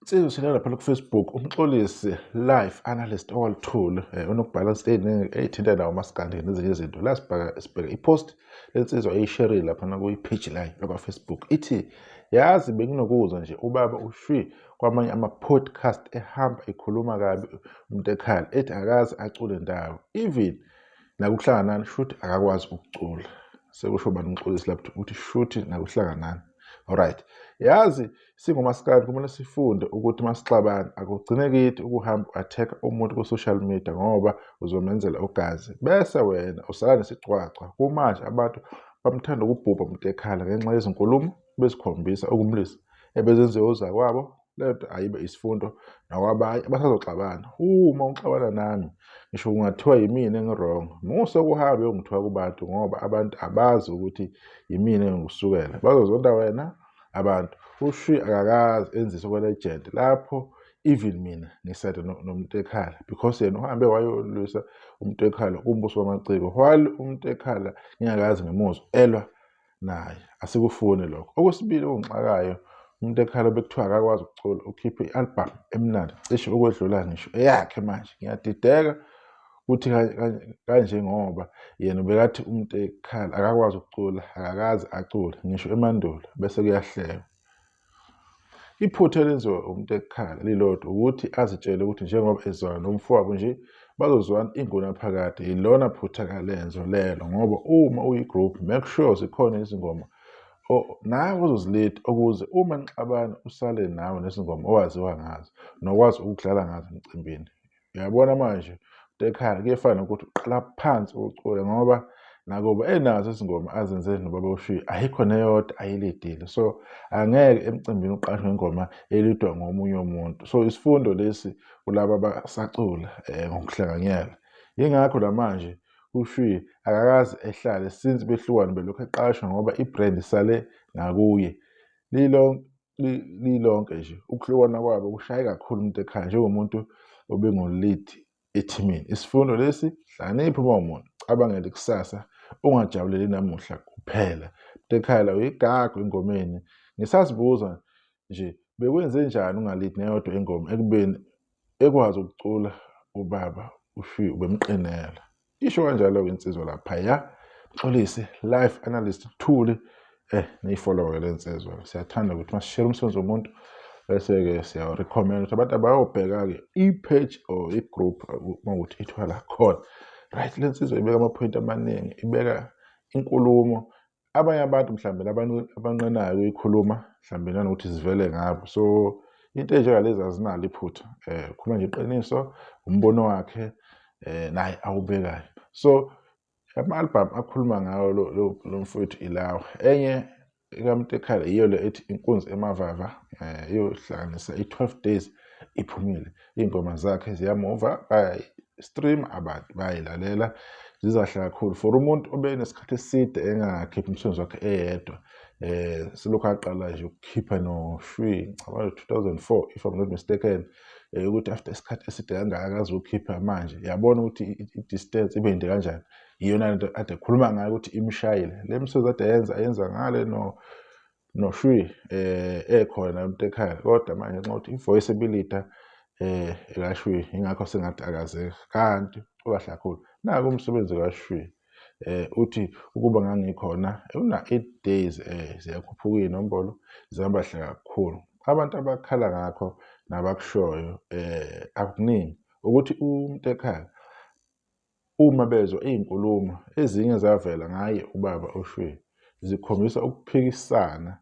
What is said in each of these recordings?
Insizwa sina lapha ku-Facebook umxolisi life analyst owalithula unokubhalansi ey'thinta nawo umaskandi nezinye izinto la sibheka i-post lensizwa eyisherile laphana kwi-page layo lakwa-Facebook ithi yazi benginokuzwa nje ubaba ushwi kwamanye ama-podcast ehamba ekhuluma kabi umuntu ekhala ethi akaze acule ndawo even nakuhlanganani shuthi akakwazi ukucula. Sekusho bani umxolisi lapho uthi shuthi nakuhlanganani. Alright, yazi singomaskandi kumele sifunde ukuthi masixabana akugcine kithi ukuhamba u-attack umuntu ku-social media ngoba uzomenzela ugazi bese wena usala nesicwacwa. Kumanje abantu bamthanda ukubhubha umuntu ekhala ngenxa yezinkulumo bezikhombisa ukumlisa ebezenziwa ozakwabo. Lento ayibe isifundo nakwabanye abasazoxabana. Uma uxabana nami ngisho kungathiwa yimina engi-wrong, musa kuhambe uyongithiwa kubantu ngoba abantu abazi ukuthi yimina engikusukela, bazozonda wena abantu. Ushwi akakaze enzise okwe-legend lapho even mina ngisayida nomuntu ekhala because yena uhambe wayolwisa umuntu ekhala kumbuso wamaciko while umuntu ekhala ngingakazi ngemuzwa elwa naye. Asikufuni lokho. Okwesibili okungixakayo, umuntu ekhala bekuthiwa akakwazi ukucula ukhiphe i-album emnandi cishe ukwedlula ngisho eyakhe manje. Ngiyadideka ukuthi kanje ngoba yena ubekathi umuntu ekhala akakwazi ukucula akakaze acule ngisho emandulo bese kuyahleka. Iphutha elenziwa umuntu ekhala lilodwa ukuthi azitshele ukuthi njengoba ezwana nomfowabo nje bazozwana ingunaphakade. Yilona phutha lenzo lelo ngoba uma uyi-group make sure zikhona izingoma nawe ozozilida ukuze uma nixabana usale nawe nezingoma owaziwa ngazo nokwazi ukudlala ngazo emcimbini. Uyabona manje umuntu ekhala kuyefana nokuthi uqala phansi ucule ngoba nakuba enazo izingoma azenze nobaba uShwi ayikho neyodwa ayilidile. So angeke emcimbini uqashwe ngengoma elidwa ngomunye umuntu. So isifundo lesi kulaba abasacula ngokuhlanganyela. Yingakho namanje uShwi akakaze ehlale since behlukana belokhu eqashwa ngoba i-brand isale ngakuye. Lilonke nje ukuhlukana kwabo kushaye kakhulu umuntu ekhala njengomuntu obengu-lead ethimini. Isifundo lesi, hlakanipha uma umuntu, cabangela ikusasa, ungajabuleli namuhla kuphela. Umuntu ekhala uyigagu engomeni. Ngisazibuza nje bekwenze njani ungalidi neyodwa ingoma ekubeni ekwazi ukucula ubaba uShwi ubemqinela. Isho kanjalo-ke insizwa laphaya. Mxolisi life analyst Thuli niyifollow-ke le nsizwa. Siyathanda ukuthi masishare umsebenzi womuntu bese-ke siyawu-recommend ukuthi abantu abayobheka-ke i-page or i-group mawukuthi ithiwa la khona. Right, le nsizwa ibeka amaphoyinti amaningi, ibeka inkulumo abanye abantu mhlambe abanqenayo ukuyikhuluma mhlambe nanokuthi zivele ngabo. So into ey'njengalezi azinalo iphutha. Ukhuluma nje iqiniso, umbono wakhe naye awubekayo. So ama-album akhuluma ngawo lo mfowethu ilawa. Enye ikamuntu ekhala iyo le ethi inkunzi emavava, iyohlanganisa i-12 days iphumile. Iy'ngoma zakhe ziyamuva, stream abantu bayayilalela, zizahle kakhulu. For umuntu obenesikhathi eside engakhiphi umsebenzi wakhe eyedwa, selokhu aqala nje ukukhipha noShwi ngicabanga 2004 if I'm not mistaken, ukuthi after isikhathi eside kangaka akaze ukukhipha manje. Yabona ukuthi i-distance ibe yinde kanjani. Iyona nto ade ekhuluma ngayo ukuthi imshayile. Le misebenzi ade ayenza ngale noShwi ekhona umuntu ekhala. Kodwa manje nxa uthi i-voice ebilida ekaShwi ingakho sengathi akazekho. Kanti ukahle kakhulu. Naku umsebenzi kaShwi uthi ukuba ngangikhona una-8 days ziyakhuphuka iy'nombolo zihamba kahle kakhulu. Abantu abakhala ngakho nabakushoyo akuningi ukuthi umuntu ekhala uma bezwa iy'nkulumo ezinye zavela ngaye ubaba uShwi zikhombisa ukuphikisana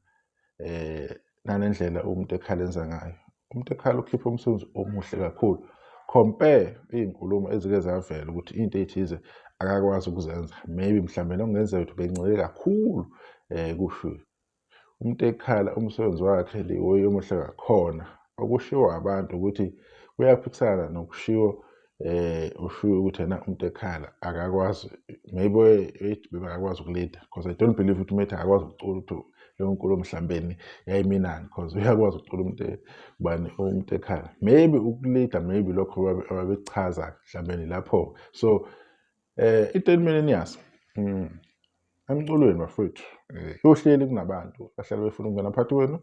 nalendlela umuntu ekhala enza ngayo. Umuntu ekhala ukhipha umsebenzi omuhle kakhulu. Compare iy'nkulumo ezike zavela ukuthi into ey'thize akakwazi ukuzenza. Maybe mhlambe nokungenzeka ukuthi bencike kakhulu kuShwi. Umuntu ekhala umsebenzi wakhe wuye omuhle kakhona. Okushiwo abantu ukuthi kuyaphikisana nokushiwo uShwi ukuthi yena umuntu ekhala akakwazi, maybe akakwazi ukulida because I don't believe ukuthi umethi akakwazi ukucula ukuthi leyo nkulumo mhlambeni yayiminani because uyakwazi ukucula umuntu ekhala. Maybe ukulida, maybe lokho ababekuchaza mhlambeni lapho. So i-10 millionaires emculweni bafowethu yohleli kunabantu bahlala befuna ukungena phakathi kwenu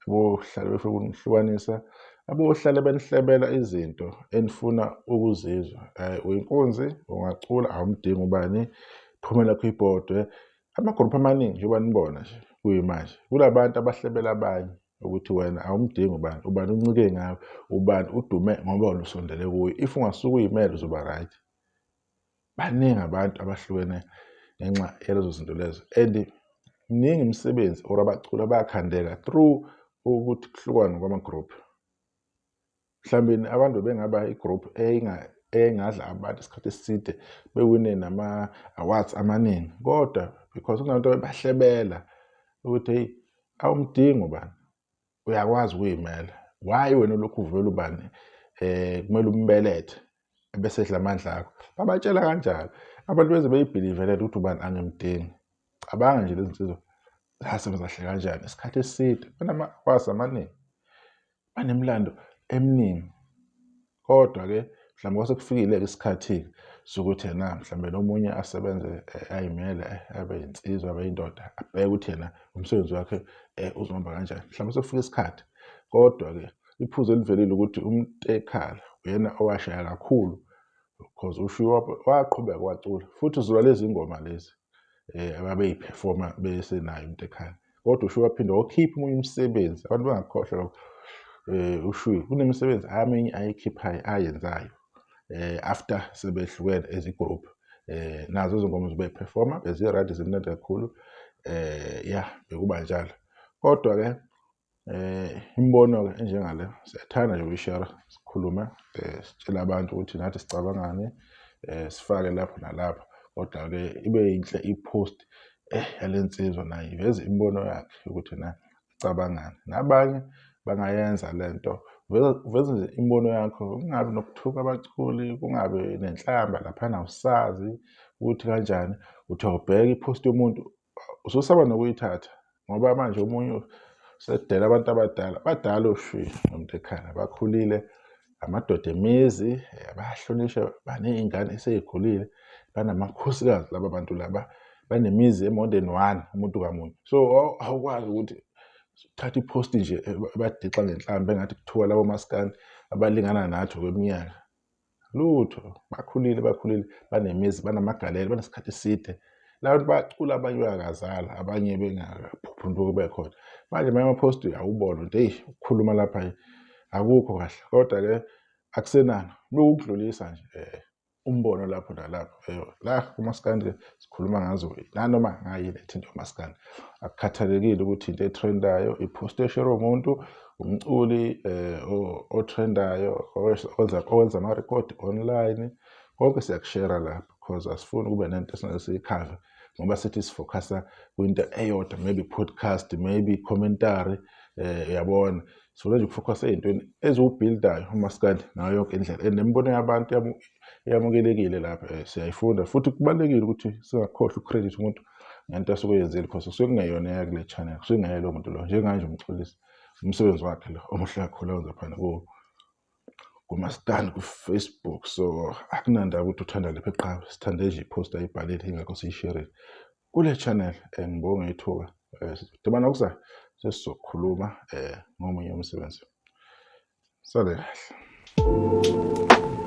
abohlale befuna ukunihlukanisa, abohlale benihlebela izinto enifuna ukuzizwa. Uyinkunzi, ungacula, awumdingi ubani, phumela kwiibhodwe. Amagruphu amaningi njengoba nibona nje kuyimanje, kulabantu abahlebela abanye ukuthi wena awumdingi ubani uncike ngawe, ubani udume ngoba wena usondele kuye. If ungasuka uyimele uzoba right. Baningi abantu abahlukene ngenxa yalezo zinto lezo. And mningi imisebenzi or abaculi bayakhandeka through ukuthi kuhlukwane kwamagruphu. Mhlawumbe abantu bengaba igroup engadla abantu isikhathi eside bewine nama-awards amaningi, kodwa because kunabantu bahlebela ukuthi hey, awumdingi ubani, uyakwazi ukuyimela. Why wena lokhu uvela ubani kumele umbelethe bese edla amandla akho? Babatshela kanjalo abantu beze beyibhilivelele ukuthi ubani angimdingi. Cabanga nje lezi nsizwa zasebenza kahle kanjani isikhathi eside, banama-awards amaningi, banemlando eminingi. Kodwa-ke mhlawumbe kwase kufikile-ke isikhathi sokuthi yena mhlawumbe nomunye asebenze ayimele abe yinsizwa abe yindoda, abheke ukuthi yena umsebenzi wakhe uzohamba kanjani. Mhlawumbe sekufika isikhathi, kodwa-ke iphuzu elivelile ukuthi uMtekhala uyena owashaya kakhulu because uShiwe waqhubeka wacula futhi uzwa lezi ngoma lezi ababeyiphefoma besenayo uMtekhala. Kodwa uShiwe waphinde wakhipha omunye umsebenzi, abantu bangakhohlwa lokho. uShiwe kunemisebenzi aminye ayikhiphayo ayenzayo after sebehlukene as igroup. Nazo izingoma zobeyiphefoma beziradi zimnandi kakhulu. Bekuba njalo. Kodwa-ke imibono-ke enjengale siyathanda nje ukuyishare, sikhulume, sitshela abantu ukuthi nathi sicabangani, sifake lapho nalapho. Kodwa-ke ibe yinhle ipost yalensizwa nayo iveze imibono yakhe ukuthi na icabangani. Nabanye bangayenza lento, uveze nje imibono yakho, kungabi nokuthuka abaculi, kungabi nenhlamba laphana awusazi ukuthi kanjani. Uthi awubheka ipost yomuntu ususaba nokuyithatha ngoba manje omunye usedela abantu abadala uShiwe noMtekhala bakhulile, amadoda emizi, bayahlonishwa, baney'ngane eseyikhulile, banamakhosikazi laba bantu laba, banemizi more than one umuntu ngamunye. So awukwazi ukuthi uthatha ipost nje badixa ngenhlamba engathi kuthiwa labo maskandi abalingana nathi kweminyaka. Lutho, bakhulile, banemizi, banamagalelo, banesikhathi eside. Labantu bacula, abanye bayakazala, abanye bengakaphuphuki bekhona. Manje ama-post awubona ukuthi ukukhuluma lapha akukho kahle, kodwa-ke akusenani lokudlulisa nje umbono lapho nalapho. La kumaskandi sikhuluma ngazo nanoma ngayini ethinta umaskandi. Akukhathalekile ukuthi into etrendayo, ipost eshere umuntu, umculi otrendayo, owenza ama-record online, konke siyakushera lapho because asifuni kube nento esingeke siyikhave ngoba sithi sifocus kwinto eyodwa, maybe podcast, maybe commentary, uyabona. Sifuna nje ukufocus ey'ntweni eziwubhildayo umaskandi ngayo yonke indlela. And nemibono yabantu yamukelekile lapha, siyayifunda futhi kubalulekile ukuthi singakhohlwa ukukhredithi umuntu ngento asuke yenzile because kusuke kungeyona yakule channel, kusuke kungeyona lowo muntu lo. Njenganje umculisi umsebenzi wakhe lo omuhle kakhulu awenza phana kumaskandi ku-Facebook. So akunandaba ukuthi uthanda lephi eqhawe, sithande nje ipost ayibhalile ingakho siyisherile kule channel. Ngibonge ithuba, sidibana okuzayo sesizokhuluma ngomunye umsebenzi. Sale kahle.